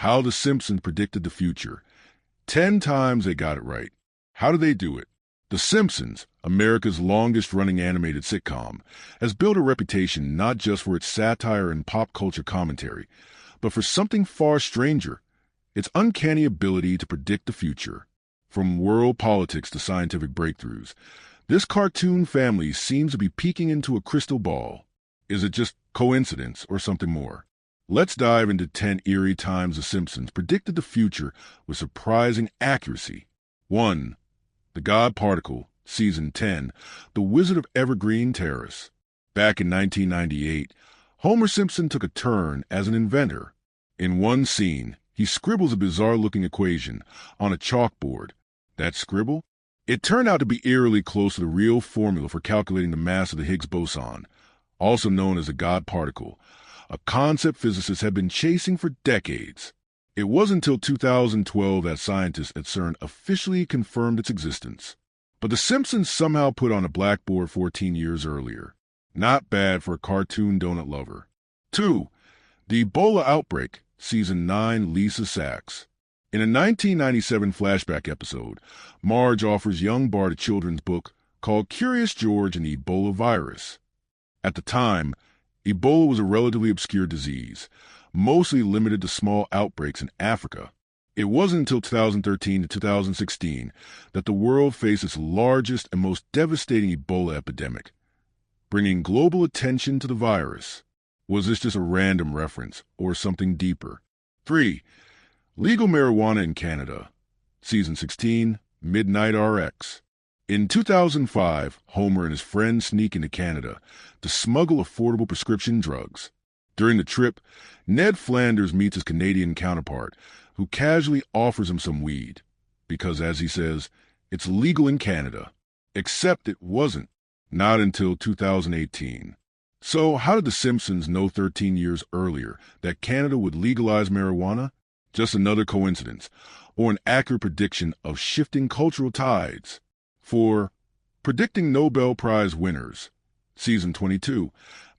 How the Simpsons predicted the future. 10 times they got it right. How did they do it? The Simpsons, America's longest-running animated sitcom, has built a reputation not just for its satire and pop culture commentary, but for something far stranger, its uncanny ability to predict the future. From world politics to scientific breakthroughs, this cartoon family seems to be peeking into a crystal ball. Is it just coincidence or something more? Let's dive into 10 eerie times The Simpsons predicted the future with surprising accuracy. 1. The God Particle, Season 10, The Wizard of Evergreen Terrace. Back in 1998, Homer Simpson took a turn as an inventor. In one scene, he scribbles a bizarre-looking equation on a chalkboard. That scribble? It turned out to be eerily close to the real formula for calculating the mass of the Higgs boson, also known as the God Particle, a concept physicists had been chasing for decades. It wasn't until 2012 that scientists at CERN officially confirmed its existence. But The Simpsons somehow put on a blackboard 14 years earlier. Not bad for a cartoon donut lover. 2. The Ebola Outbreak, Season 9, Lisa Sachs. In a 1997 flashback episode, Marge offers young Bart a children's book called Curious George and the Ebola Virus. At the time, Ebola was a relatively obscure disease, mostly limited to small outbreaks in Africa. It wasn't until 2013 to 2016 that the world faced its largest and most devastating Ebola epidemic, bringing global attention to the virus. Was this just a random reference or something deeper? 3. Legal marijuana in Canada. Season 16, Midnight RX. In 2005, Homer and his friends sneak into Canada to smuggle affordable prescription drugs. During the trip, Ned Flanders meets his Canadian counterpart, who casually offers him some weed, because, as he says, it's legal in Canada. Except it wasn't. Not until 2018. So how did The Simpsons know 13 years earlier that Canada would legalize marijuana? Just another coincidence, or an accurate prediction of shifting cultural tides? 4. Predicting Nobel Prize winners. Season 22,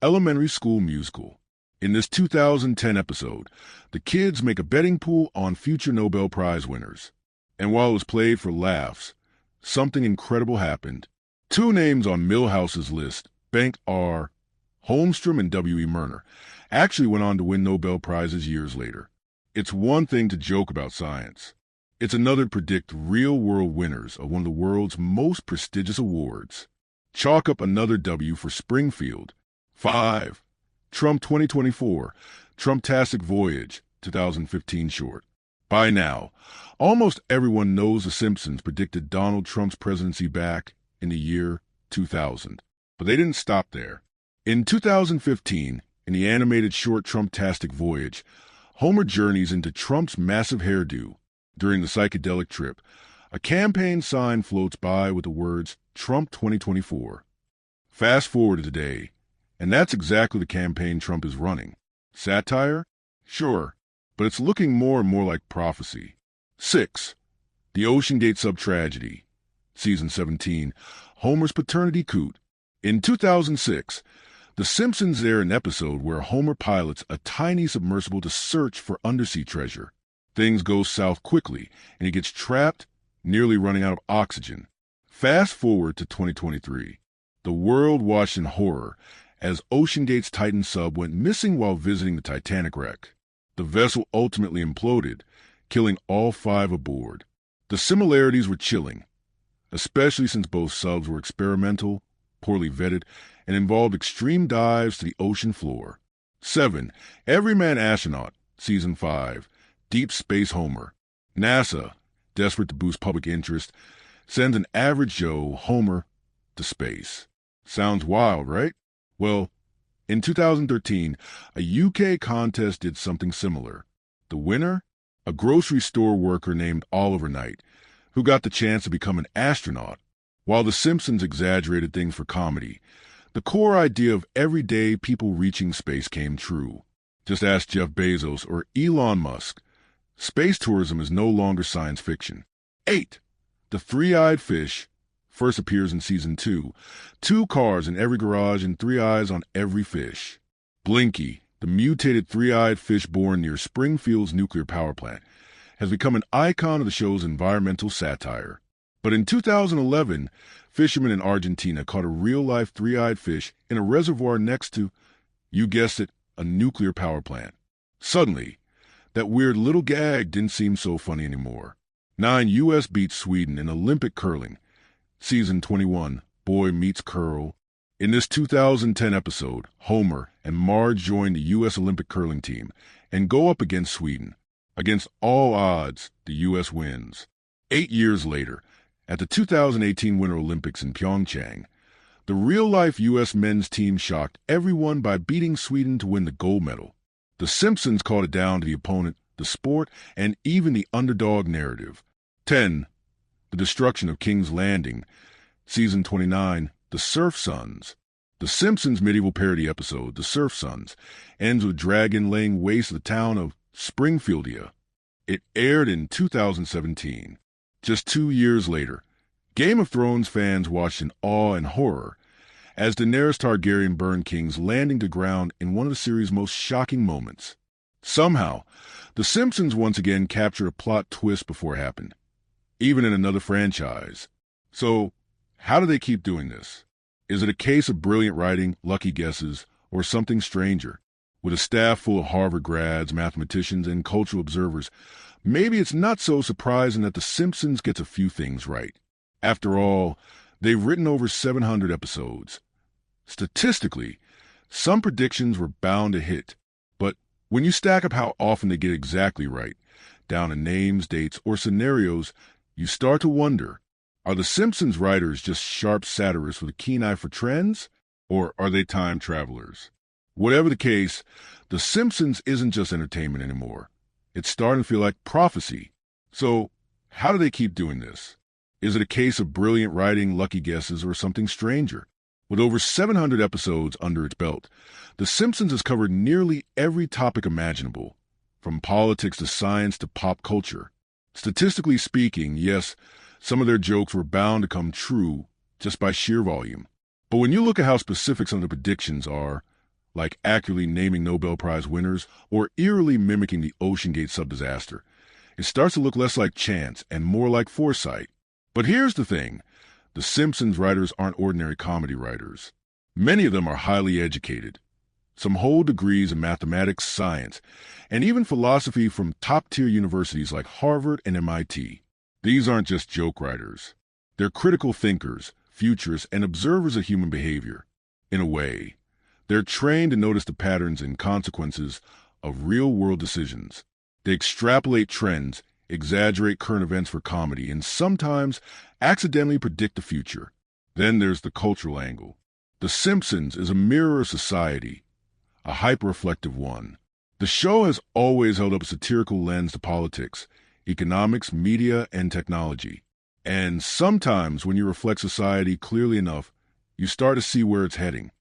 Elementary School Musical. In this 2010 episode, the kids make a betting pool on future Nobel Prize winners. And while it was played for laughs, something incredible happened. 2 names on Milhouse's list, Bank R. Holmstrom and W.E. Murner, actually went on to win Nobel Prizes years later. It's one thing to joke about science. It's another to predict real-world winners of one of the world's most prestigious awards. Chalk up another W for Springfield. 5. Trump 2024, Trumptastic Voyage, 2015 short. By now, almost everyone knows The Simpsons predicted Donald Trump's presidency back in the year 2000. But they didn't stop there. In 2015, in the animated short Trumptastic Voyage, Homer journeys into Trump's massive hairdo. During the psychedelic trip, a campaign sign floats by with the words, Trump 2024. Fast forward to today, and that's exactly the campaign Trump is running. Satire? Sure, but it's looking more and more like prophecy. 6. The OceanGate Sub-Tragedy. Season 17, Homer's Paternity Coot. In 2006, The Simpsons air an episode where Homer pilots a tiny submersible to search for undersea treasure. Things go south quickly, and he gets trapped, nearly running out of oxygen. Fast forward to 2023. The world watched in horror as OceanGate's Titan sub went missing while visiting the Titanic wreck. The vessel ultimately imploded, killing all 5 aboard. The similarities were chilling, especially since both subs were experimental, poorly vetted, and involved extreme dives to the ocean floor. 7. Everyman Astronaut, Season 5, Deep Space Homer. NASA, desperate to boost public interest, sends an average Joe, Homer, to space. Sounds wild, right? Well, in 2013, a UK contest did something similar. The winner? A grocery store worker named Oliver Knight, who got the chance to become an astronaut. While The Simpsons exaggerated things for comedy, the core idea of everyday people reaching space came true. Just ask Jeff Bezos or Elon Musk. Space tourism is no longer science fiction. 8. The Three-Eyed Fish first appears in Season 2. 2 cars in every garage and 3 eyes on every fish. Blinky, the mutated three-eyed fish born near Springfield's nuclear power plant, has become an icon of the show's environmental satire. But in 2011, fishermen in Argentina caught a real-life three-eyed fish in a reservoir next to, you guessed it, a nuclear power plant. Suddenly, that weird little gag didn't seem so funny anymore. 9 U.S. beats Sweden in Olympic curling. Season 21, Boy Meets Curl. In this 2010 episode, Homer and Marge join the U.S. Olympic curling team and go up against Sweden. Against all odds, the U.S. wins. 8 years later, at the 2018 Winter Olympics in Pyeongchang, the real-life U.S. men's team shocked everyone by beating Sweden to win the gold medal. The Simpsons called it down to the opponent, the sport, and even the underdog narrative. 10. The destruction of King's Landing. Season 29, The Surf Sons. The Simpsons medieval parody episode, The Surf Sons, ends with Dragon laying waste the town of Springfieldia. It aired in 2017. Just 2 years later, Game of Thrones fans watched in awe and horror as Daenerys Targaryen burned King's Landing to ground in one of the series' most shocking moments. Somehow, The Simpsons once again captured a plot twist before it happened, even in another franchise. So, how do they keep doing this? Is it a case of brilliant writing, lucky guesses, or something stranger? With a staff full of Harvard grads, mathematicians, and cultural observers, maybe it's not so surprising that The Simpsons gets a few things right. After all, they've written over 700 episodes. Statistically, some predictions were bound to hit, but when you stack up how often they get exactly right, down to names, dates, or scenarios, you start to wonder, are The Simpsons writers just sharp satirists with a keen eye for trends, or are they time travelers? Whatever the case, The Simpsons isn't just entertainment anymore. It's starting to feel like prophecy. So, how do they keep doing this? Is it a case of brilliant writing, lucky guesses, or something stranger? With over 700 episodes under its belt, The Simpsons has covered nearly every topic imaginable, from politics to science to pop culture. Statistically speaking, yes, some of their jokes were bound to come true just by sheer volume. But when you look at how specific some of the predictions are, like accurately naming Nobel Prize winners or eerily mimicking the OceanGate sub-disaster, it starts to look less like chance and more like foresight. But here's the thing. The Simpsons writers aren't ordinary comedy writers. Many of them are highly educated. Some hold degrees in mathematics, science, and even philosophy from top-tier universities like Harvard and MIT. These aren't just joke writers. They're critical thinkers, futurists, and observers of human behavior. In a way, they're trained to notice the patterns and consequences of real-world decisions. They extrapolate trends, exaggerate current events for comedy, and sometimes accidentally predict the future. Then there's the cultural angle. The Simpsons is a mirror of society, a hyper-reflective one. The show has always held up a satirical lens to politics, economics, media, and technology. And sometimes when you reflect society clearly enough, you start to see where it's heading.